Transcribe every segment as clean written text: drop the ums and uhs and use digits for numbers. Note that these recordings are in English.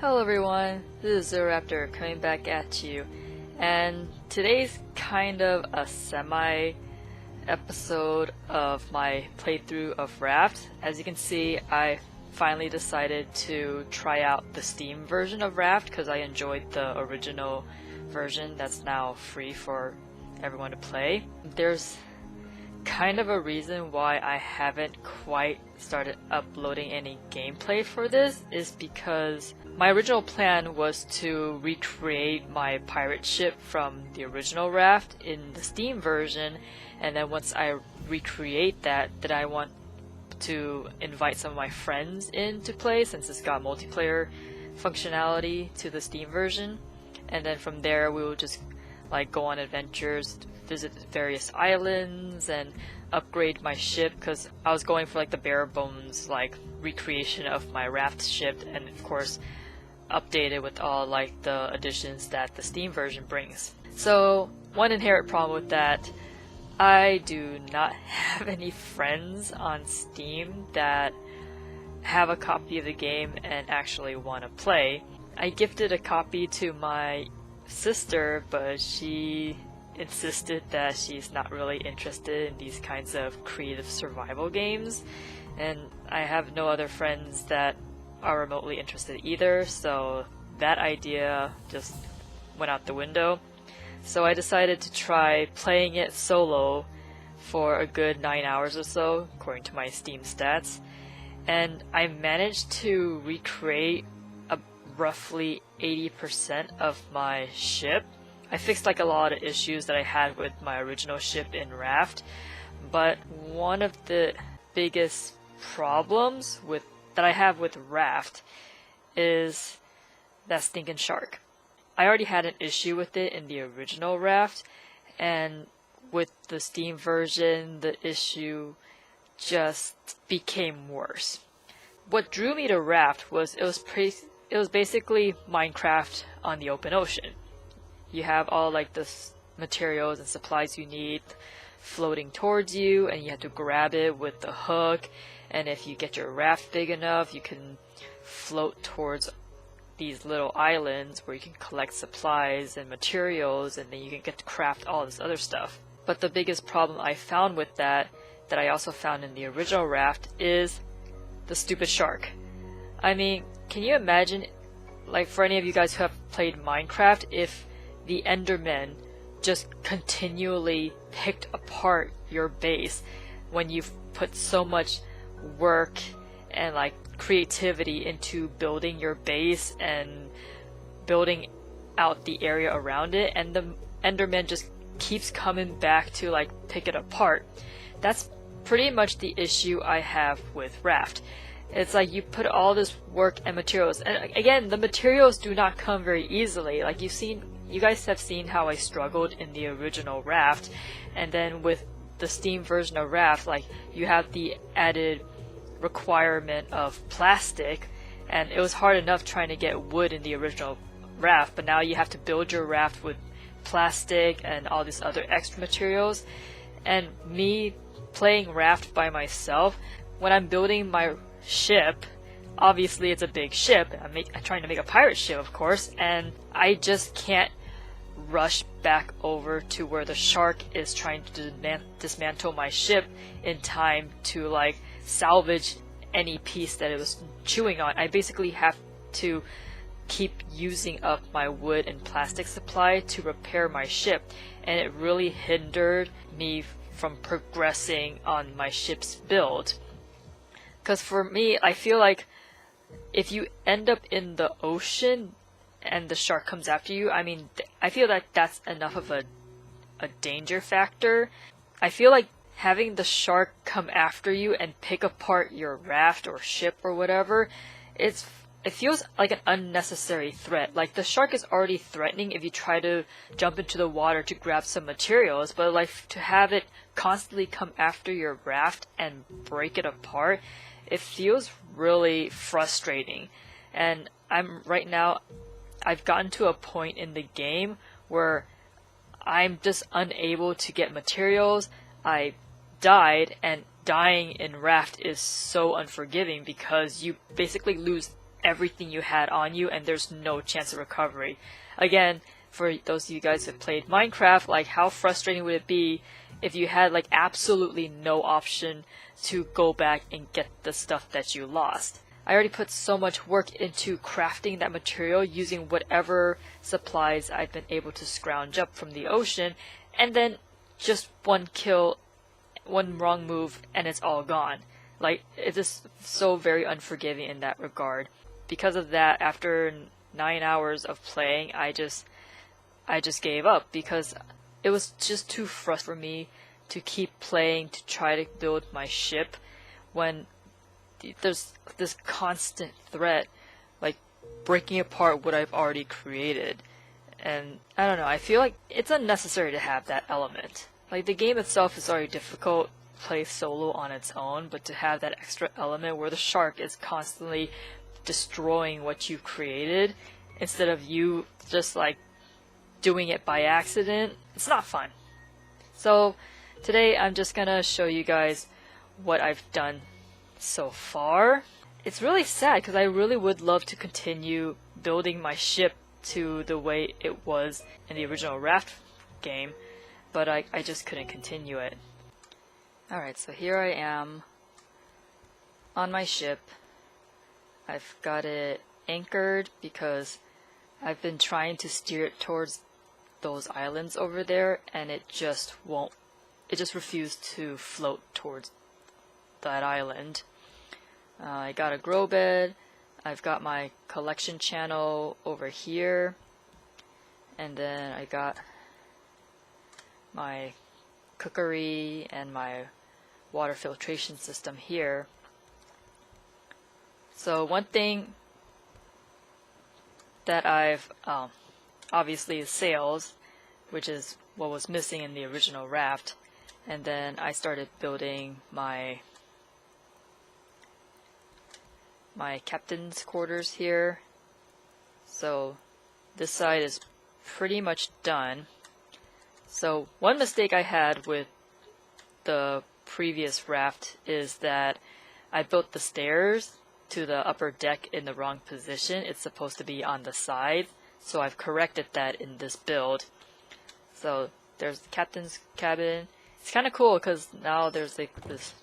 Hello everyone, this is ZeroRaptor coming back at you, and today's kind of a semi-episode of my playthrough of Raft. As you can see, I finally decided to try out the Steam version of Raft because I enjoyed the original version that's now free for everyone to play. There's kind of a reason why I haven't quite started uploading any gameplay for this is because my original plan was to recreate my pirate ship from the original Raft in the Steam version, and then once I recreate that, then I want to invite some of my friends in to play since it's got multiplayer functionality to the Steam version, and then from there we will just like go on adventures, visit various islands, and upgrade my ship because I was going for like the bare bones like recreation of my Raft ship, and of course update it with all like the additions that the Steam version brings. So one inherent problem with that, I do not have any friends on Steam that have a copy of the game and actually want to play. I gifted a copy to my sister, but she insisted that she's not really interested in these kinds of creative survival games, and I have no other friends that are remotely interested either, so that idea just went out the window. So I decided to try playing it solo for a good 9 hours or so, according to my Steam stats, and I managed to recreate roughly 80% of my ship. I fixed like a lot of issues that I had with my original ship in Raft, but one of the biggest problems that I have with Raft is that stinking shark. I already had an issue with it in the original Raft, and with the Steam version, the issue just became worse. What drew me to Raft was it was basically Minecraft on the open ocean. You have all like the materials and supplies you need floating towards you, and you have to grab it with the hook, and if you get your raft big enough, you can float towards these little islands where you can collect supplies and materials, and then you can get to craft all this other stuff. But the biggest problem I found with that I also found in the original Raft, is the stupid shark. I mean, can you imagine, like for any of you guys who have played Minecraft, if the Endermen just continually picked apart your base when you've put so much work and like creativity into building your base and building out the area around it, and the Enderman just keeps coming back to like pick it apart. That's pretty much the issue I have with Raft. It's like you put all this work and materials, and again, the materials do not come very easily. Like you guys have seen how I struggled in the original Raft, and then with the Steam version of Raft, like you have the added requirement of plastic, and it was hard enough trying to get wood in the original Raft, but now you have to build your raft with plastic and all these other extra materials. And me playing Raft by myself, when I'm building my ship, obviously it's a big ship, I'm trying to make a pirate ship of course, and I just can't rush back over to where the shark is trying to dismantle my ship in time to like salvage any piece that it was chewing on. I basically have to keep using up my wood and plastic supply to repair my ship, and it really hindered me from progressing on my ship's build. Because for me, I feel like if you end up in the ocean and the shark comes after you, I mean, I feel like that's enough of a danger factor. I feel like having the shark come after you and pick apart your raft or ship or whatever, it feels like an unnecessary threat. Like the shark is already threatening if you try to jump into the water to grab some materials, but like to have it constantly come after your raft and break it apart, it feels really frustrating. And right now, I've gotten to a point in the game where I'm just unable to get materials. I died, and dying in Raft is so unforgiving because you basically lose everything you had on you and there's no chance of recovery. Again, for those of you guys who have played Minecraft, like how frustrating would it be if you had like absolutely no option to go back and get the stuff that you lost. I already put so much work into crafting that material using whatever supplies I've been able to scrounge up from the ocean, and then just one kill, one wrong move, and it's all gone. Like, it is so very unforgiving in that regard. Because of that, after 9 hours of playing, I just gave up because it was just too frustrating for me to keep playing to try to build my ship when there's this constant threat, like breaking apart what I've already created. And I don't know, I feel like it's unnecessary to have that element. Like, the game itself is already difficult to play solo on its own, but to have that extra element where the shark is constantly destroying what you've created instead of you just like doing it by accident, it's not fun. So today I'm just gonna show you guys what I've done so far. It's really sad because I really would love to continue building my ship to the way it was in the original Raft game, but I just couldn't continue it. Alright, so here I am on my ship. I've got it anchored because I've been trying to steer it towards those islands over there and it just refused to float towards that island. I got a grow bed, I've got my collection channel over here, and then I got my cookery and my water filtration system here. So one thing that I've obviously is sails, which is what was missing in the original Raft, and then I started building my captain's quarters here. So this side is pretty much done. So one mistake I had with the previous Raft is that I built the stairs to the upper deck in the wrong position. It's supposed to be on the side, so I've corrected that in this build. So there's the captain's cabin. It's kind of cool because now there's like this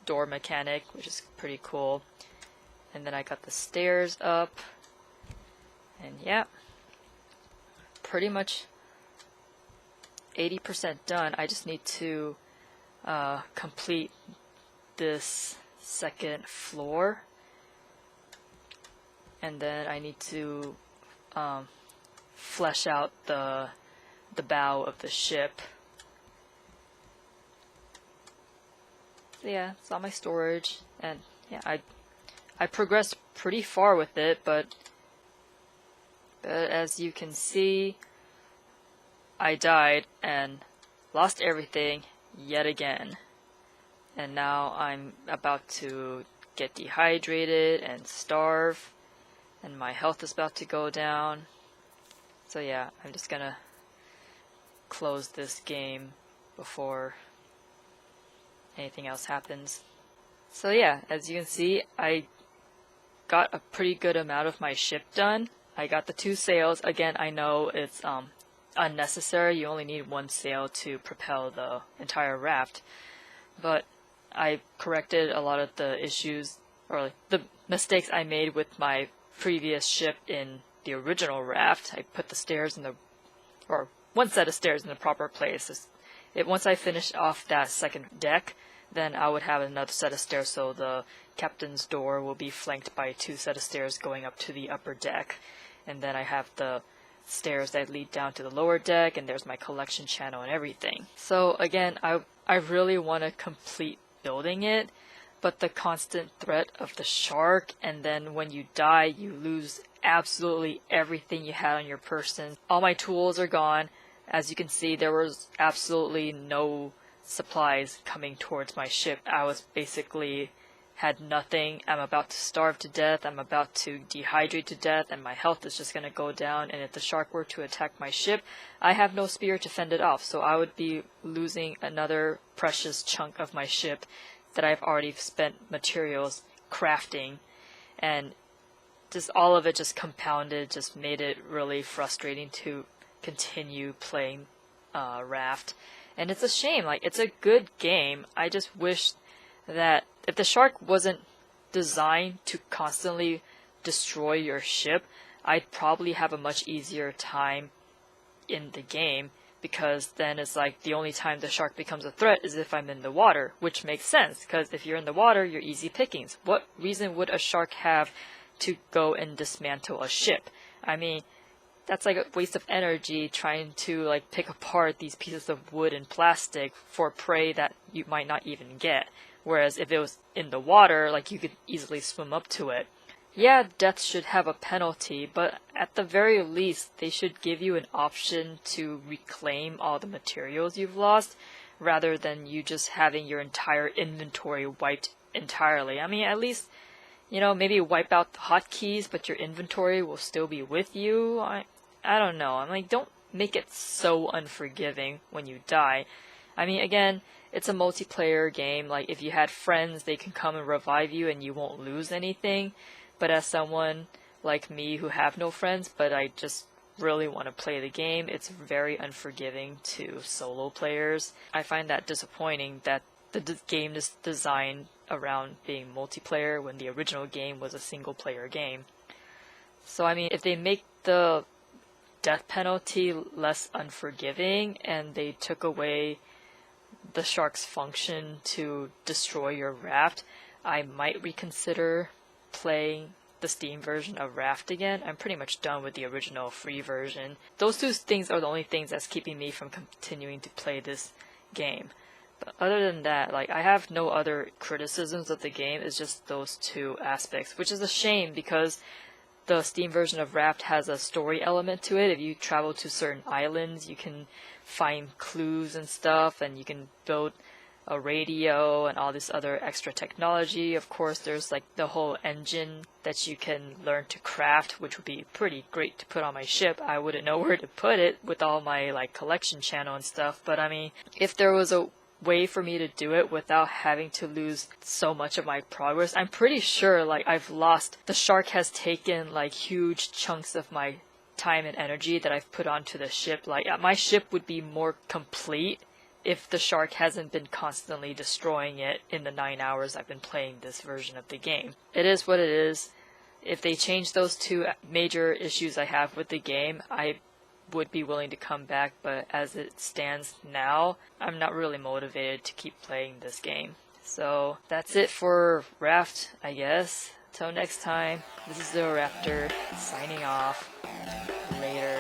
door mechanic, which is pretty cool. And then I got the stairs up, and yeah, pretty much 80% done. I just need to complete this second floor, and then I need to flesh out the bow of the ship. So yeah, it's all my storage, and yeah, I progressed pretty far with it, but as you can see, I died and lost everything yet again. And now I'm about to get dehydrated and starve, and my health is about to go down. So yeah, I'm just gonna close this game before anything else happens. So yeah, as you can see, I got a pretty good amount of my ship done. I got the 2 sails. Again, I know it's unnecessary. You only need 1 sail to propel the entire raft. But I corrected a lot of the issues, or the mistakes I made with my previous ship in the original Raft. I put the stairs in or 1 set of stairs in the proper place. Once I finished off that second deck, then I would have another set of stairs, so the captain's door will be flanked by 2 set of stairs going up to the upper deck. And then I have the stairs that lead down to the lower deck, and there's my collection channel and everything. So again, I really want to complete building it, but the constant threat of the shark, and then when you die, you lose absolutely everything you had on your person. All my tools are gone. As you can see, there was absolutely no supplies coming towards my ship. I was basically had nothing. I'm about to starve to death. I'm about to dehydrate to death, and my health is just going to go down. And if the shark were to attack my ship, I have no spear to fend it off, so I would be losing another precious chunk of my ship that I've already spent materials crafting, and just all of it just compounded, just made it really frustrating to continue playing Raft. And it's a shame, like it's a good game. I just wish that if the shark wasn't designed to constantly destroy your ship, I'd probably have a much easier time in the game, because then it's like the only time the shark becomes a threat is if I'm in the water, which makes sense, because if you're in the water, you're easy pickings. What reason would a shark have to go and dismantle a ship? I mean, that's like a waste of energy trying to like pick apart these pieces of wood and plastic for prey that you might not even get. Whereas if it was in the water, like you could easily swim up to it. Yeah, death should have a penalty, but at the very least, they should give you an option to reclaim all the materials you've lost, rather than you just having your entire inventory wiped entirely. I mean, at least, you know, maybe wipe out the hotkeys, but your inventory will still be with you. I don't know. I'm like, don't make it so unforgiving when you die. I mean, again, it's a multiplayer game. Like, if you had friends, they can come and revive you and you won't lose anything. But as someone like me who have no friends, but I just really want to play the game, it's very unforgiving to solo players. I find that disappointing that the game is designed around being multiplayer when the original game was a single player game. So I mean, if they make the death penalty less unforgiving and they took away the shark's function to destroy your raft, I might reconsider playing the Steam version of Raft again. I'm pretty much done with the original free version. Those two things are the only things that's keeping me from continuing to play this game. But other than that, like, I have no other criticisms of the game. It's just those two aspects, which is a shame because the Steam version of Raft has a story element to it. If you travel to certain islands, you can find clues and stuff, and you can build a radio and all this other extra technology. Of course, there's like the whole engine that you can learn to craft, which would be pretty great to put on my ship. I wouldn't know where to put it with all my like collection channel and stuff, but I mean, if there was a way for me to do it without having to lose so much of my progress, I'm pretty sure like the shark has taken like huge chunks of my time and energy that I've put onto the ship. Like, my ship would be more complete if the shark hasn't been constantly destroying it in the 9 hours I've been playing this version of the game. It is what it is. If they change those two major issues I have with the game, I would be willing to come back, but as it stands now, I'm not really motivated to keep playing this game. So that's it for Raft, I guess. Till next time, this is ZeroRaptor, signing off. Later.